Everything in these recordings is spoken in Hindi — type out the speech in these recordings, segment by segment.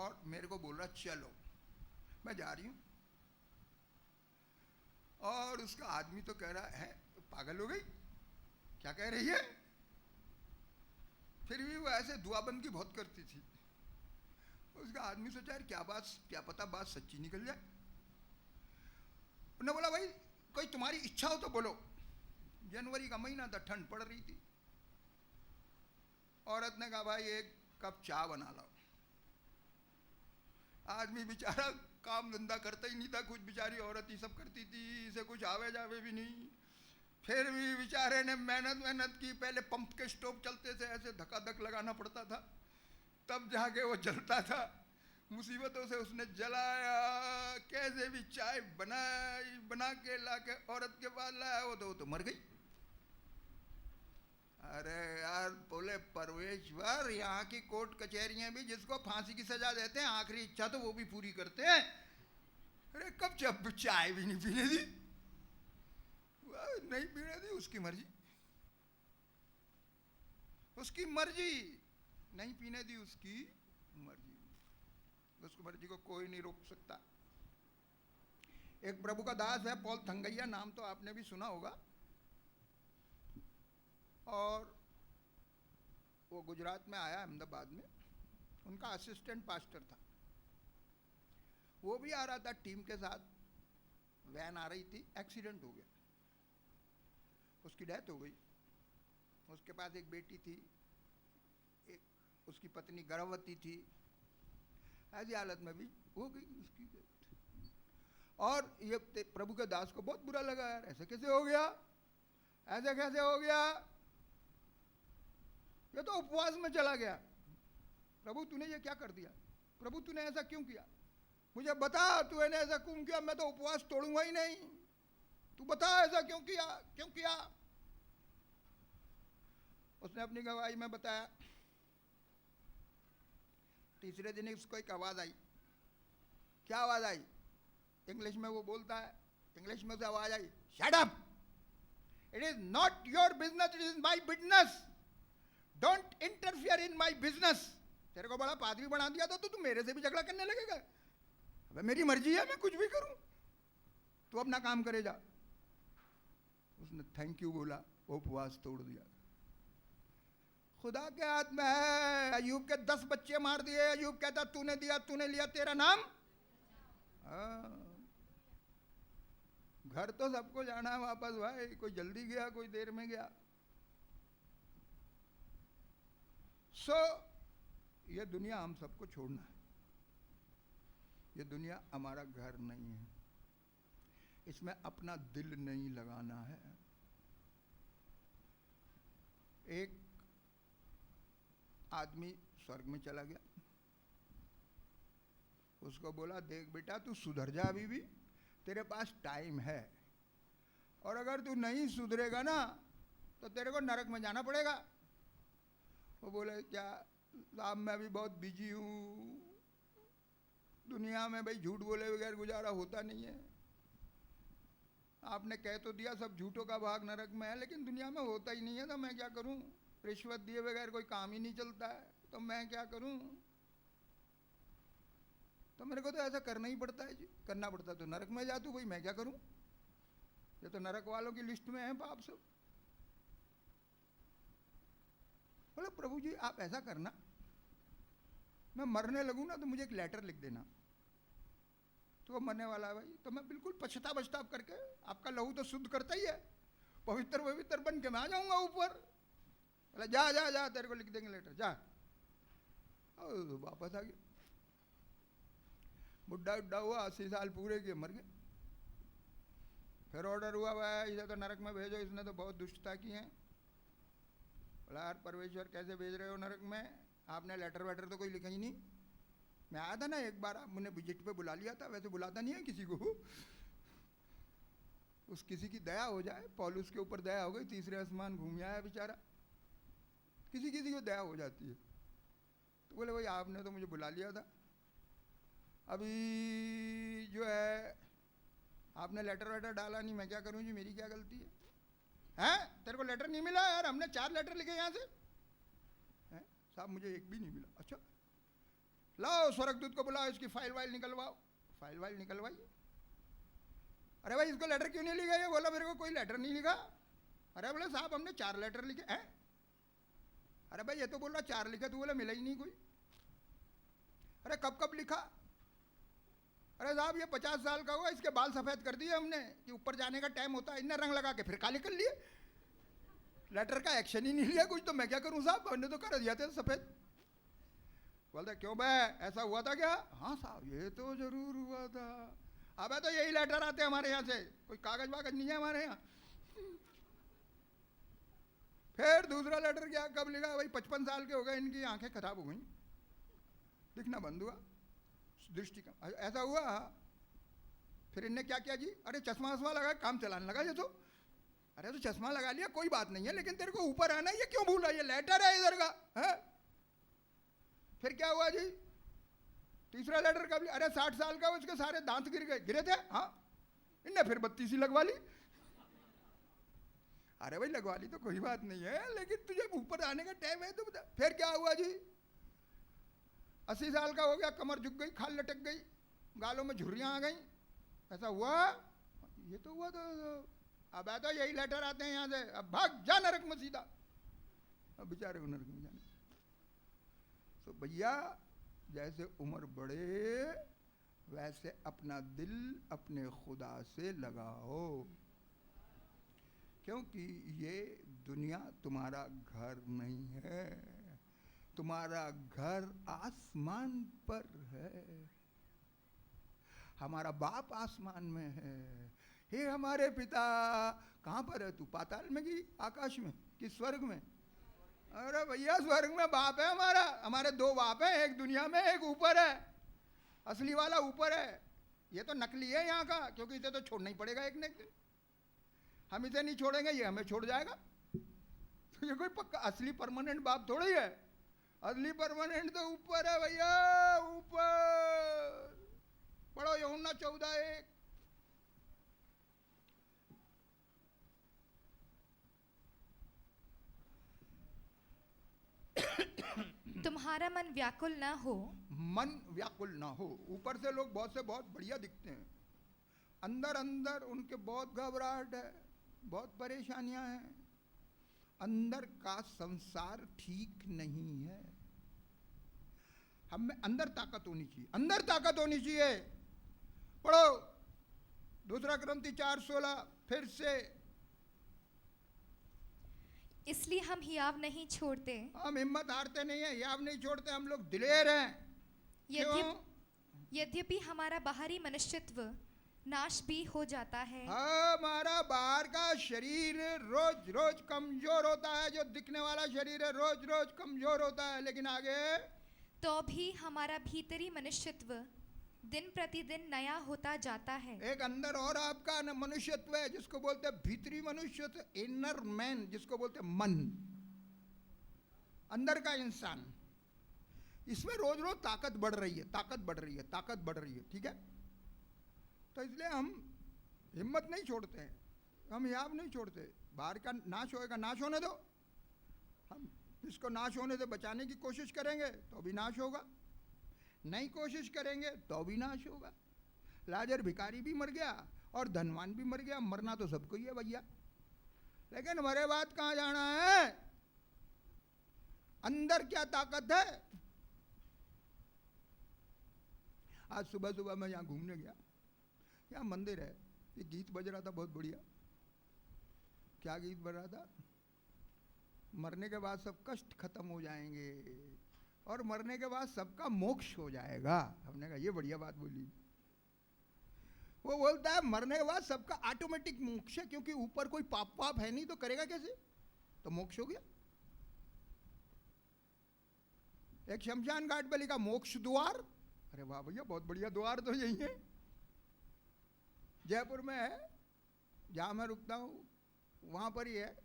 और मेरे को बोल रहा चलो, मैं जा रही हूँ। और उसका आदमी तो कह रहा है पागल हो गई, क्या कह रही है। फिर भी वो ऐसे दुआबंद की बहुत करती थी। उसका आदमी सोचा यार क्या पता बात सच्ची निकल जाए। उन्होंने बोला भाई कोई तुम्हारी इच्छा हो तो बोलो। जनवरी का महीना था, ठंड पड़ रही थी। औरत ने कहा भाई एक कप चाय बना लाओ। आदमी बेचारा काम धंधा करता ही नहीं था, कुछ बेचारी औरत ही सब करती थी, इसे कुछ आवे जावे भी नहीं। फिर भी बेचारे ने मेहनत की। पहले पंप के स्टोव चलते थे, ऐसे धक्का लगाना पड़ता था, तब जाके वो जलता था। मुसीबतों से उसने जलाया, कैसे भी चाय बना के लाके औरत के पास लाया। वो तो मर गई। अरे यार बोले परवेश्वर, यहाँ की कोर्ट कचहरियां भी जिसको फांसी की सजा देते हैं आखिरी इच्छा तो वो भी पूरी करते हैं। अरे कब जब चाय भी नहीं पीने दी, नहीं पीने दी, उसकी मर्जी, उसकी मर्जी, नहीं पीने दी, उसकी मर्जी, उसकी मर्जी को कोई नहीं रोक सकता। एक प्रभु का दास है पॉल थंगैया, नाम तो आपने भी सुना होगा। और वो गुजरात में आया, अहमदाबाद में, उनका असिस्टेंट पास्टर था। वो भी आ रहा था टीम के साथ, वैन आ रही थी, एक्सीडेंट हो गया, उसकी डेथ हो गई। उसके पास एक बेटी थी, एक उसकी पत्नी गर्भवती थी, ऐसी हालत में भी हो गई उसकी डेथ। और ये प्रभु के दास को बहुत बुरा लगा, यार ऐसे कैसे हो गया, ऐसे कैसे हो गया, ये तो उपवास में चला गया। प्रभु तूने ये क्या कर दिया, प्रभु तूने ऐसा क्यों किया, मुझे बता तूने ऐसा क्यों किया, मैं तो उपवास तोड़ूंगा ही नहीं, तू बता ऐसा क्यों किया, क्यों किया। उसने अपनी गवाही में बताया। तीसरे दिन उसको एक आवाज आई। क्या आवाज आई, इंग्लिश में वो बोलता है, इंग्लिश में से आवाज आई, shut up, it is not your business, it is my business, don't interfere in my business. तेरे को बड़ा पादरी बना दिया तो तू मेरे से भी झगड़ा करने लगेगा। अबे मेरी मर्जी है, मैं कुछ भी करूं, तू अपना काम करे जा। उसने थैंक यू बोला, उपवास तोड़ दिया। खुदा के हाथ में है। अयूब के 10 बच्चे मार दिए, अयूब कहता तूने दिया, तूने लिया, तेरा नाम। घर तो सबको जाना है वापस भाई, कोई जल्दी गया, कोई देर में गया। ये दुनिया हम सबको छोड़ना है। ये दुनिया हमारा घर नहीं है, इसमें अपना दिल नहीं लगाना है। एक आदमी स्वर्ग में चला गया, उसको बोला देख बेटा तू सुधर जा, अभी भी तेरे पास टाइम है, और अगर तू नहीं सुधरेगा ना तो तेरे को नरक में जाना पड़ेगा। वो बोले क्या साहब मैं भी बहुत बिजी हूँ, दुनिया में भाई झूठ बोले बगैर गुजारा होता नहीं है। आपने कह तो दिया सब झूठों का भाग नरक में है, लेकिन दुनिया में होता ही नहीं है, तो मैं क्या करूं, रिश्वत दिए बगैर कोई काम ही नहीं चलता है, तो मैं क्या करूं। तो मेरे को तो ऐसा करना ही पड़ता है जी, करना पड़ता है तो नरक में जा तू, भाई मैं क्या करूं, ये तो नरक वालों की लिस्ट में है पाप सब। बोले प्रभु जी आप ऐसा करना, मैं मरने लगूं ना तो मुझे एक लेटर लिख देना। तो वो मरने वाला है भाई, तो मैं बिल्कुल पछताव करके, आपका लहू तो शुद्ध करता ही है, पवित्र बन के मैं आ जाऊंगा ऊपर। बोले जा जा जा तेरे को लिख देंगे लेटर, जा। और वापस आ गया, बुढ़ा उड्ढा हुआ, 80 साल पूरे किए, मर गए। फिर ऑर्डर हुआ भाई इसे तो नरक में भेजो, इसने तो बहुत दुष्टता की है। बोला यार परमेश्वर कैसे भेज रहे हो नरक में, आपने लेटर वेटर तो कोई लिखा ही नहीं। मैं आया था ना एक बार, आप मुझे विजिट पे बुला लिया था, वैसे बुलाता नहीं है किसी को, उस किसी की दया हो जाए। पौलुस के ऊपर दया हो गई, तीसरे आसमान घूम आया बेचारा, किसी किसी को दया हो जाती है। तो बोले भाई आपने तो मुझे बुला लिया था, अभी जो है आपने लेटर वेटर डाला नहीं, मैं क्या करूं जी, मेरी क्या गलती है। हैं तेरे को लेटर नहीं मिला यार, हमने 4 लेटर लिखे यहाँ से, हैं साहब मुझे एक भी नहीं मिला। अच्छा लाओ स्वर्गदूत को बुलाओ, इसकी फाइल वाइल निकलवाओ। फाइल वाइल निकलवाई। अरे भाई इसको लेटर क्यों नहीं लिखा? ये बोला मेरे को कोई लेटर नहीं लिखा। अरे बोले साहब हमने 4 लेटर लिखे हैं। अरे भाई ये तो बोल रहा 4 लिखे, तो बोले मिला ही नहीं कोई। अरे कब कब लिखा? अरे साहब ये 50 साल का हुआ, इसके बाल सफेद कर दिए हमने कि ऊपर जाने का टाइम होता है, इन्हें रंग लगा के फिर काले कर लिए। लेटर का एक्शन ही नहीं लिया कुछ, तो मैं क्या करूं साहब, हमने तो कर दिया था सफेद। बोलते क्यों बे ऐसा हुआ था क्या? हाँ साहब ये तो जरूर हुआ था। अबे तो यही लेटर आते हैं हमारे यहाँ से, कोई कागज वागज नहीं है हमारे यहाँ। फिर दूसरा लेटर क्या कब लिखा? भाई 55 साल के हो गए, इनकी आंखें खराब हो गई, दिखना बंद हुआ, दृष्टि का ऐसा हुआ। फिर इनने क्या किया जी? अरे चश्मा वश्मा लगा, काम चलाने लगा ये तो। अरे तो चश्मा लगा लिया कोई बात नहीं है, लेकिन तेरे को ऊपर आना, ये क्यों भूला? ये लेटर है इधर का है। फिर क्या हुआ जी? तीसरा लेटर कब लिया? अरे 60 साल का, उसके सारे दांत गिर गए, गिरे थे। हाँ, इनने फिर 32 ही लगवा ली। अरे भाई लगवा ली तो कोई बात नहीं है, लेकिन तुझे ऊपर आने का टाइम है तो बता। फिर क्या हुआ जी? 80 साल का हो गया, कमर झुक गई, खाल लटक गई, गालों में झुर्रियां आ गई, ऐसा हुआ? ये तो हुआ था। अब तो यही लेटर आते हैं यहाँ से, अब भाग जा नरक में सीधा। अब बेचारे को नरक में जाने। तो भैया जैसे उम्र बढ़े वैसे अपना दिल अपने खुदा से लगाओ, क्योंकि ये दुनिया तुम्हारा घर नहीं है, तुम्हारा घर आसमान पर है। हमारा बाप आसमान में है। हे हमारे पिता, कहाँ पर है तू? पाताल में कि आकाश में कि स्वर्ग में? अरे भैया स्वर्ग में बाप है हमारा। हमारे 2 बाप हैं, एक दुनिया में एक ऊपर है। असली वाला ऊपर है, ये तो नकली है यहाँ का, क्योंकि इसे तो छोड़ना ही पड़ेगा एक न एक दिन। हम इसे नहीं छोड़ेंगे, ये हमें छोड़ जाएगा। तो ये कोई पक्का असली परमानेंट बाप थोड़ी है। असली परमानेंट तो ऊपर है भैया, ऊपर। पढ़ो यूहन्ना 14:1। तुम्हारा मन व्याकुल न हो। मन व्याकुल ना हो। ऊपर से लोग बहुत से बहुत बढ़िया दिखते हैं, अंदर अंदर उनके बहुत घबराहट है, बहुत परेशानियां हैं, अंदर का संसार ठीक नहीं है। हमें अंदर ताकत होनी चाहिए, अंदर ताकत होनी चाहिए। पढ़ो 2 कुरिन्थी 4:16 फिर से। इसलिए हम हियाव नहीं छोड़ते। हम हिम्मत हारते नहीं है, हियाव नहीं छोड़ते, हम लोग दिलेर हैं। क्यों? यद्यपि हमारा बाहरी मनुष्यत्व नाश भी हो जाता है। हमारा बाहर का शरीर रोज रोज कमजोर होता है, जो दिखने वाला शरीर है रोज रोज कमजोर होता है, लेकिन आगे तो भी हमारा भीतरी मनुष्यत्व दिन प्रतिदिन नया होता जाता है। एक अंदर और आपका मनुष्यत्व है जिसको बोलते हैं भीतरी मनुष्यत्व, इनर मैन जिसको बोलते हैं मन, अंदर का इंसान। इसमें रोज रोज ताकत बढ़ रही है, ताकत बढ़ रही है, ताकत बढ़ रही है, ठीक है। तो इसलिए हम हिम्मत नहीं छोड़ते हैं, हम हियाव नहीं छोड़ते। बाहर का नाश होएगा, नाश होने दो। हम इसको नाश होने से बचाने की कोशिश करेंगे तो भी नाश होगा, नहीं कोशिश करेंगे तो भी नाश होगा। लाजर भिखारी भी मर गया और धनवान भी मर गया, मरना तो सबको ही है भैया, लेकिन मरे बाद कहाँ जाना है? अंदर क्या ताकत है? आज सुबह सुबह मैं यहाँ घूमने गया, यहाँ मंदिर है, ये गीत बज रहा था बहुत बढ़िया। क्या गीत बज रहा था? मरने के बाद सब कष्ट खत्म हो जाएंगे और मरने के बाद सबका मोक्ष हो जाएगा। हमने कहा ये बढ़िया बात बोली। वो बोलता है मरने के बाद सबका ऑटोमेटिक मोक्ष है, क्योंकि ऊपर कोई पाप पाप है नहीं, तो करेगा कैसे? तो मोक्ष हो गया। एक शमशान घाट पे लिखा मोक्ष द्वार। अरे वाह भैया, बहुत बढ़िया द्वार तो यही है, जयपुर में है, जहाँ मैं रुकता हूँ वहाँ पर ही है।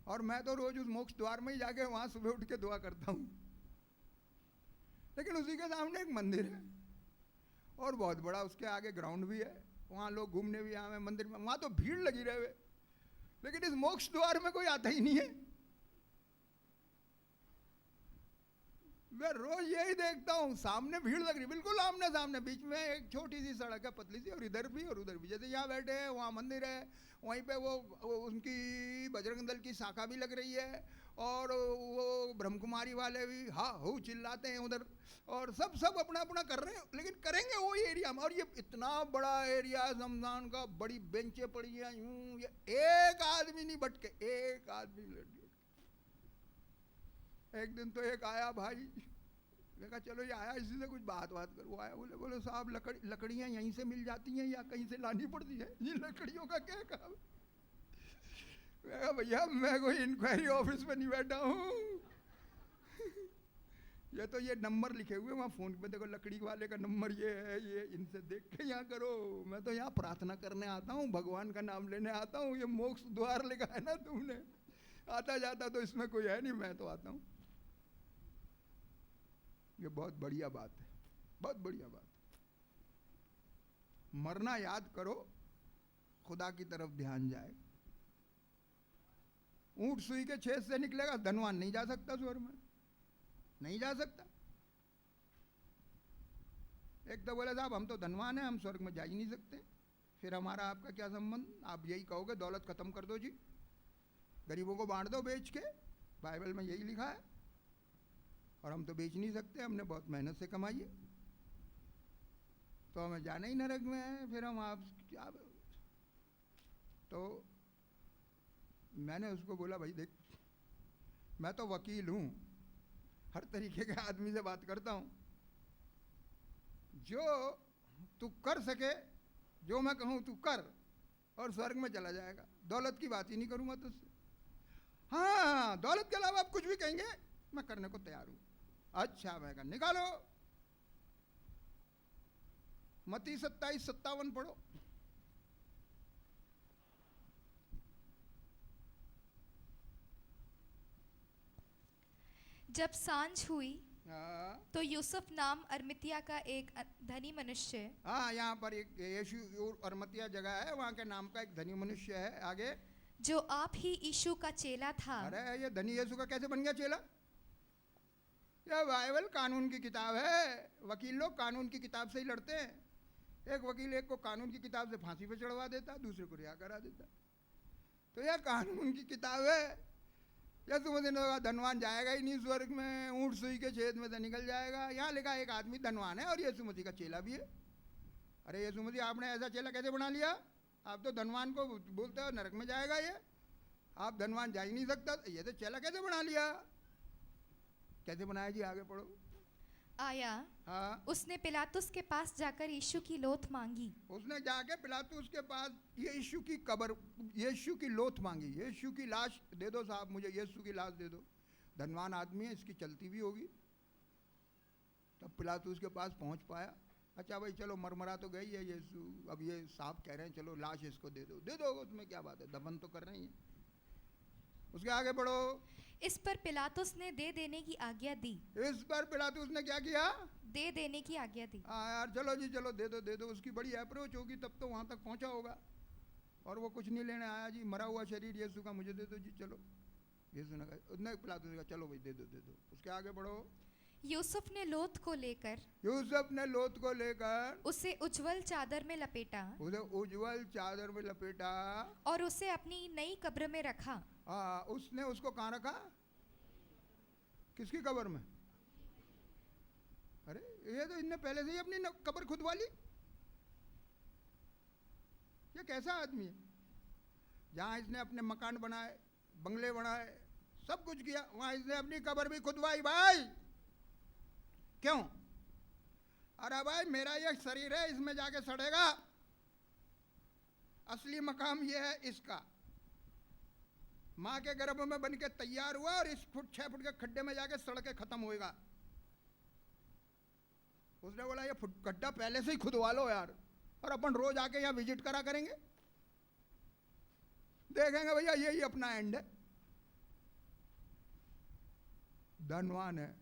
और मैं तो रोज उस मोक्ष द्वार में ही जाके वहाँ सुबह उठ के दुआ करता हूँ। लेकिन उसी के सामने एक मंदिर है और बहुत बड़ा, उसके आगे ग्राउंड भी है, वहाँ लोग घूमने भी आए मंदिर में, वहाँ तो भीड़ लगी रहे, लेकिन इस मोक्ष द्वार में कोई आता ही नहीं है। मैं रोज यही देखता हूँ, सामने भीड़ लग रही, बिल्कुल आमने सामने, बीच में एक छोटी सी सड़क है पतली सी, और इधर भी और उधर भी। जैसे यहाँ बैठे हैं वहाँ मंदिर है, वहीं पे वो उनकी बजरंग दल की शाखा भी लग रही है, और वो ब्रह्म कुमारी वाले भी हा हू चिल्लाते हैं उधर, और सब अपना अपना कर रहे हैं, लेकिन करेंगे वही एरिया में। और ये इतना बड़ा एरिया है शमशान का, बड़ी बेंचें पड़ी हैं यूं, ये एक आदमी नहीं भटके, एक आदमी नहीं भटके। एक दिन तो एक आया भाई, मैं कहा चलो ये आया इसी से कुछ बात करो। वो आया, बोले साहब लकड़ियाँ यहीं से मिल जाती हैं या कहीं से लानी पड़ती है? ये लकड़ियों का क्या काम? मैं कहा भैया मैं कोई इंक्वायरी ऑफिस में नहीं बैठा हूँ, ये तो ये नंबर लिखे हुए वहाँ फोन पे देखो, लकड़ी वाले का नंबर ये है, ये इनसे देख के यहाँ करो। मैं तो यहाँ प्रार्थना करने आता हूँ, भगवान का नाम लेने आता हूँ, ये मोक्ष द्वार लिखा है ना तुमने, आता जाता तो इसमें कोई है नहीं, मैं तो आता हूँ। ये बहुत बढ़िया बात है, बहुत बढ़िया बात। मरना याद करो, खुदा की तरफ ध्यान जाए। ऊंट सुई के छेद से निकलेगा, धनवान नहीं जा सकता स्वर्ग में, नहीं जा सकता। एक तो बोले साहब हम तो धनवान हैं, हम स्वर्ग में जा ही नहीं सकते। फिर हमारा आपका क्या संबंध? आप यही कहोगे दौलत खत्म कर दो जी, गरीबों को बांट दो बेच के, बाइबल में यही लिखा है। और हम तो बेच नहीं सकते, हमने बहुत मेहनत से कमाई है, तो हमें जाना ही नरक में है। फिर हम आप क्या? तो मैंने उसको बोला भाई देख, मैं तो वकील हूँ, हर तरीके के आदमी से बात करता हूँ, जो तू कर सके, जो मैं कहूँ तू कर, और स्वर्ग में चला जाएगा। दौलत की बात ही नहीं करूँगा तुझसे। हाँ दौलत के अलावा आप कुछ भी कहेंगे मैं करने को तैयार हूँ। अच्छा मैं कहा निकालो, मत्ती 27:57 पढ़ो। जब सांझ हुई हाँ तो यूसुफ नाम अरमितिया का एक धनी मनुष्य, हाँ, यहाँ पर एक यीशु अरमतिया जगह है, वहाँ के नाम का एक धनी मनुष्य है। आगे, जो आप ही यीशु का चेला था। अरे ये धनी यीशु का कैसे बन गया चेला? यह बाइबल कानून की किताब है, वकील लोग कानून की किताब से ही लड़ते हैं। एक वकील एक को कानून की किताब से फांसी पे चढ़वा देता, दूसरे को रिहा करा देता। तो यह कानून की किताब है। यीशु मसीह ने कहा धनवान जाएगा ही नहीं स्वर्ग में, ऊंट सुई के छेद में से निकल जाएगा। यहाँ लिखा एक आदमी धनवान है और यीशु मसीह का चेला भी है। अरे यीशु मसीह आपने ऐसा चेला कैसे बना लिया? आप तो धनवान को बोलते हो नरक में जाएगा, ये आप धनवान जा ही नहीं सकता, ये तो चेला कैसे बना लिया? कैसे बनाया जी? आगे पढ़ो। आया, हाँ, उसने पिलातुस के पास जाकर यीशु की लोथ मांगी। उसने जाके पिलातुस के पास यीशु की कब्र, यीशु की लोथ मांगी, यीशु की लाश दे दो साहब, मुझे यीशु की लाश दे दो। धनवान आदमी है, इसकी चलती भी होगी। तब पिलातुस के पास पहुंच पाया। अच्छा भाई चलो, मरमरा तो गई है यीशु, अब ये साहब कह रहे हैं चलो लाश इसको दे दो, दे दो, उसमें क्या बात है, दफन तो कर रहे हैं। उसके आगे बढ़ो। इस पर पिलातुस ने दे देने की आज्ञा दी। इस पर पिलातुस ने क्या किया? दे देने की आज्ञा दी। हाँ यार चलो जी चलो, दे दो दे दो। उसकी बड़ी अप्रोच होगी, तब तो वहाँ तक पहुँचा होगा। और वो कुछ नहीं लेने आया जी, मरा हुआ शरीर यीशु का मुझे दे दो जी, चलो। यीशु ने कहा, उसने पिलातुस ने कहा चलो भाई दे दो दे दो। उसके आगे बढ़ो। यूसुफ ने लोथ को लेकर, यूसुफ ने लोथ को लेकर उसे उज्जवल चादर में लपेटा, उसे उज्जवल चादर में लपेटा, और उसे अपनी नई कब्र में रखा। हाँ, उसने उसको कहाँ रखा? किसकी कब्र में? अरे ये तो इनने पहले से ही अपनी कब्र खुदवा ली। ये कैसा आदमी है? जहाँ इसने अपने मकान बनाए, बंगले बनाए, सब कुछ किया, वहाँ इसने अपनी कब्र भी खुदवाई। भाई क्यों? अरे भाई मेरा ये शरीर है, इसमें जाके सड़ेगा, असली मकाम ये है इसका। माँ के गर्भ में बन के तैयार हुआ और इस 6 फुट के खड्डे में जाके सड़ के खत्म होएगा। उसने बोला ये गड्ढा पहले से ही खुदवा लो यार, और अपन रोज आके यहाँ विजिट करा करेंगे, देखेंगे भैया यही अपना एंड है। धनवान है।